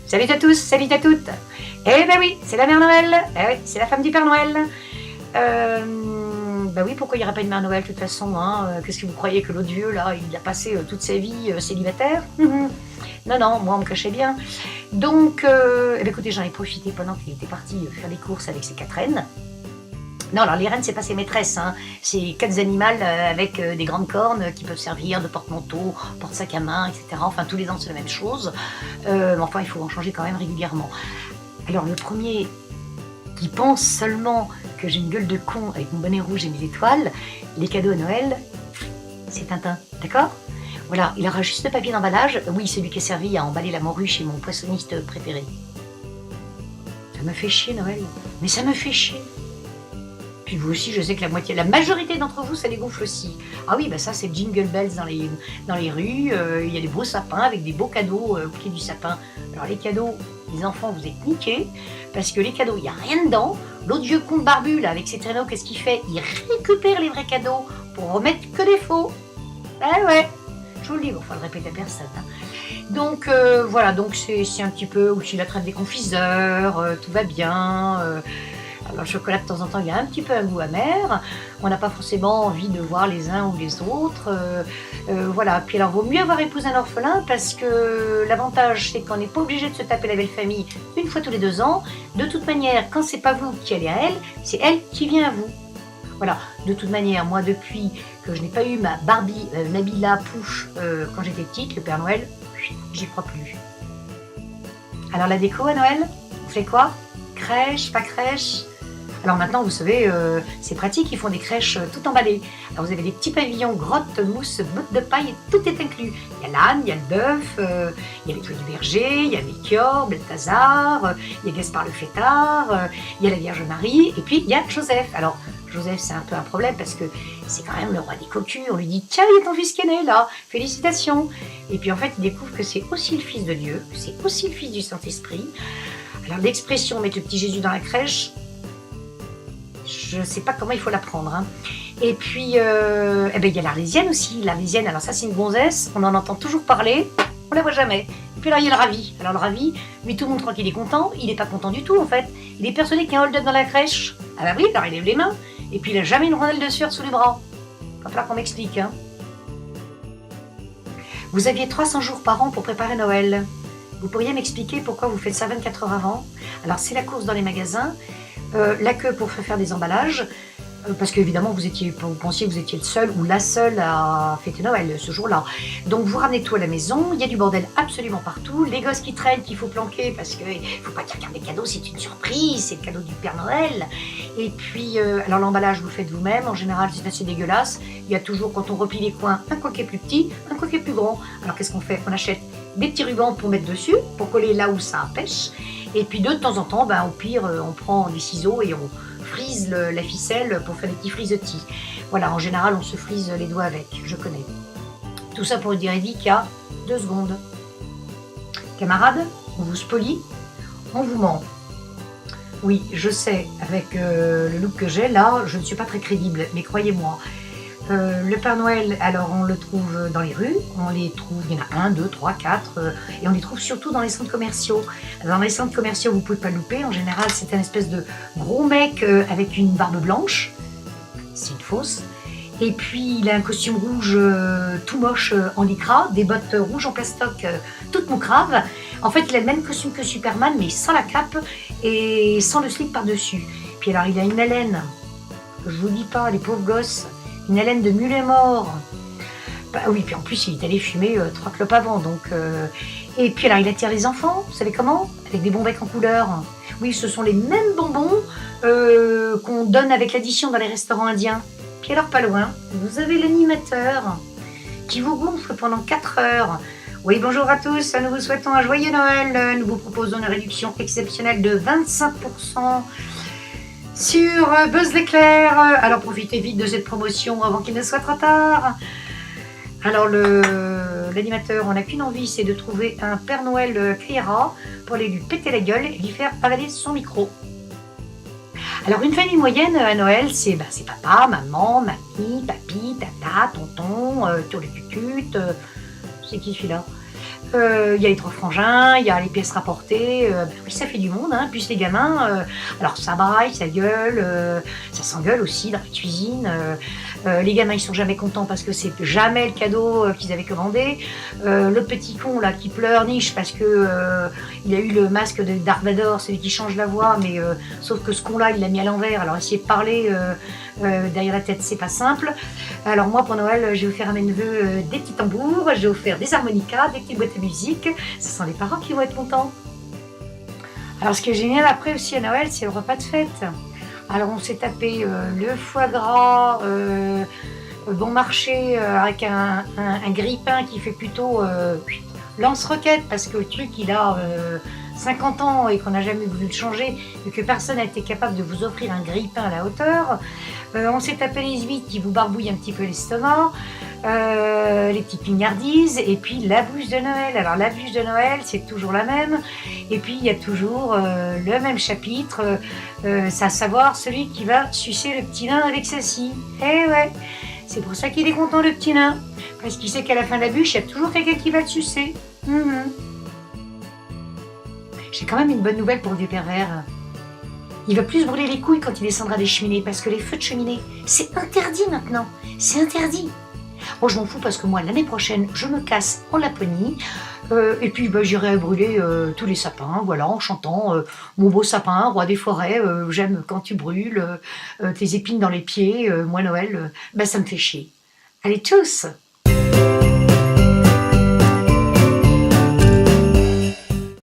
Salut à tous, salut à toutes. Eh ben oui, c'est la Mère Noël. Eh oui, c'est la femme du Père Noël. Bah oui, pourquoi il n'y aurait pas une Mère Noël de toute façon hein Qu'est-ce que vous croyez que l'autre vieux là, il a passé toute sa vie célibataire? Non, non, moi on me cachait bien. Donc, eh ben, écoutez, j'en ai profité pendant qu'il était parti faire des courses avec ses 4 reines. Non, alors les reines, c'est pas ses maîtresses, hein. C'est 4 animaux avec des grandes cornes qui peuvent servir de porte-manteau, porte-sac à main, etc. Enfin, tous les ans, c'est la même chose. Mais enfin, il faut en changer quand même régulièrement. Alors, le premier qui pense seulement que j'ai une gueule de con avec mon bonnet rouge et mes étoiles, les cadeaux à Noël, c'est Tintin, d'accord? Voilà, il aura juste le papier d'emballage. Oui, c'est lui qui est servi à emballer la morue chez mon poissonniste préféré. Ça me fait chier, Noël. Mais ça me fait chier. Puis vous aussi, je sais que la majorité d'entre vous, ça les gonfle aussi. Ah oui, bah ça, c'est Jingle Bells dans les rues. Il y a des beaux sapins avec des beaux cadeaux au pied du sapin. Alors les cadeaux, les enfants, vous êtes niqués. Parce que les cadeaux, il n'y a rien dedans. L'autre vieux con barbu, là, avec ses traîneaux, qu'est-ce qu'il fait? Il récupère les vrais cadeaux pour remettre que des faux. Ah ouais, je vous le dis, bon, faut le répéter à personne. Hein. Donc voilà, donc c'est un petit peu aussi la traite des confiseurs, tout va bien. Alors le chocolat de temps en temps il y a un petit peu un goût amer, on n'a pas forcément envie de voir les uns ou les autres, voilà. Puis alors vaut mieux avoir épousé un orphelin parce que l'avantage c'est qu'on n'est pas obligé de se taper la belle famille une fois tous les 2 ans. De toute manière, quand c'est pas vous qui allez à elle, c'est elle qui vient à vous. Voilà, de toute manière, moi depuis que je n'ai pas eu ma Barbie Nabila Pouche quand j'étais petite, le Père Noël, j'y crois plus. Alors la déco à Noël, on fait quoi? Crèche, pas crèche? Alors maintenant, vous savez, c'est pratique, ils font des crèches tout emballées. Alors vous avez des petits pavillons, grottes, mousse, bottes de paille, tout est inclus. Il y a l'âne, il y a le bœuf, il y a les toits du berger, il y a Melchior, Balthazar, il y a Gaspard le fêtard, il y a la Vierge Marie, et puis il y a Joseph. Alors Joseph, c'est un peu un problème parce que c'est quand même le roi des cocus. On lui dit « Tiens, il y a ton fils qui est né là, félicitations !» Et puis en fait, il découvre que c'est aussi le fils de Dieu, que c'est aussi le fils du Saint-Esprit. Alors l'expression « mettre le petit Jésus dans la crèche », je ne sais pas comment il faut la prendre. Hein. Et puis, eh ben, il y a l'Arlésienne aussi. L'Arlésienne, alors ça c'est une gonzesse, on en entend toujours parler, on la voit jamais. Et puis là, il y a le Ravi. Alors le Ravi, lui tout le monde croit qu'il est content, il n'est pas content du tout en fait. Il est persuadé qu'il y a un hold-up dans la crèche. Ah bah oui, alors il lève les mains. Et puis il n'a jamais une rondelle de sueur sous les bras. Il va falloir qu'on m'explique. Hein. Vous aviez 300 jours par an pour préparer Noël. Vous pourriez m'expliquer pourquoi vous faites ça 24 heures avant? Alors c'est la course dans les magasins, la queue pour faire des emballages, parce qu'évidemment vous pensiez que vous étiez le seul ou la seule à fêter Noël ce jour-là. Donc vous ramenez tout à la maison, il y a du bordel absolument partout, les gosses qui traînent qu'il faut planquer parce qu'il ne faut pas dire qu'un des cadeaux c'est une surprise, c'est le cadeau du Père Noël. Et puis, alors l'emballage vous le faites vous-même, en général c'est assez dégueulasse, il y a toujours quand on replie les coins un coin qui est plus petit, un coin qui est plus grand. Alors qu'est-ce qu'on fait? On achète des petits rubans pour mettre dessus, pour coller là où ça empêche. Et puis de temps en temps, ben, au pire, on prend des ciseaux et on frise la ficelle pour faire des petits frisottis. Voilà, en général, on se frise les doigts avec, je connais. Tout ça pour dire Eddy qu'il y a 2 secondes. Camarades, on vous spolie, on vous ment. Oui, je sais, avec le look que j'ai là, je ne suis pas très crédible, mais croyez-moi. Le Père Noël, alors on le trouve dans les rues, on les trouve, il y en a 1, 2, 3, 4, et on les trouve surtout dans les centres commerciaux. Dans les centres commerciaux, vous ne pouvez pas le louper, en général c'est un espèce de gros mec avec une barbe blanche, c'est une fausse, et puis il a un costume rouge tout moche en lycra, des bottes rouges en plastoc toutes moucraves. En fait il a le même costume que Superman mais sans la cape et sans le slip par-dessus. Puis alors il a une haleine, je vous dis pas, les pauvres gosses, une haleine de mulet mort. Bah oui, puis en plus, il est allé fumer 3 clopes avant. Donc, et puis alors, il attire les enfants, vous savez comment? Avec des bonbons en couleur. Oui, ce sont les mêmes bonbons qu'on donne avec l'addition dans les restaurants indiens. Puis alors, pas loin, vous avez l'animateur qui vous gonfle pendant 4 heures. Oui, bonjour à tous, nous vous souhaitons un joyeux Noël. Nous vous proposons une réduction exceptionnelle de 25% sur Buzz l'éclair. Alors profitez vite de cette promotion avant qu'il ne soit trop tard. Alors l'animateur, on n'a qu'une envie, c'est de trouver un Père Noël criera pour aller lui péter la gueule et lui faire avaler son micro. Alors une famille moyenne à Noël, c'est papa, maman, mamie, papy, tata, tonton, tourle-cucute, c'est qui celui-là? Il y a les 3 frangins, il y a les pièces rapportées, oui, ça fait du monde, hein, plus les gamins, alors ça braille, ça gueule, ça s'engueule aussi dans la cuisine, les gamins ils sont jamais contents parce que c'est jamais le cadeau, qu'ils avaient commandé. Le petit con là qui pleurniche parce que, il a eu le masque de Dark Vador, celui qui change la voix, mais sauf que ce con là il l'a mis à l'envers, alors essayer de parler, derrière la tête c'est pas simple. Alors moi pour Noël, j'ai offert à mes neveux, des petits tambours, j'ai offert des harmonicas, des petites boîtes à musique, ce sont les parents qui vont être contents. Alors ce qui est génial après aussi à Noël, c'est le repas de fête. Alors on s'est tapé le foie gras, bon marché, avec un grille-pain qui fait plutôt lance-roquette, parce que le truc il a 50 ans et qu'on n'a jamais voulu le changer, et que personne n'a été capable de vous offrir un grille-pain à la hauteur. On s'est tapé les huîtres qui vous barbouillent un petit peu l'estomac, les petites mignardises, et puis la bûche de Noël. Alors la bûche de Noël, c'est toujours la même, et puis il y a toujours le même chapitre, c'est à savoir celui qui va sucer le petit nain avec sa scie. Eh ouais, c'est pour ça qu'il est content le petit nain, parce qu'il sait qu'à la fin de la bûche, il y a toujours quelqu'un qui va le sucer. J'ai quand même une bonne nouvelle pour le vieux pervers. Il va plus se brûler les couilles quand il descendra des cheminées, parce que les feux de cheminée, c'est interdit maintenant. C'est interdit. Bon, je m'en fous parce que moi, l'année prochaine, je me casse en Laponie. Et puis, j'irai brûler tous les sapins, voilà, en chantant mon beau sapin, roi des forêts, j'aime quand tu brûles, tes épines dans les pieds, moi, Noël, ça me fait chier. Allez, tous!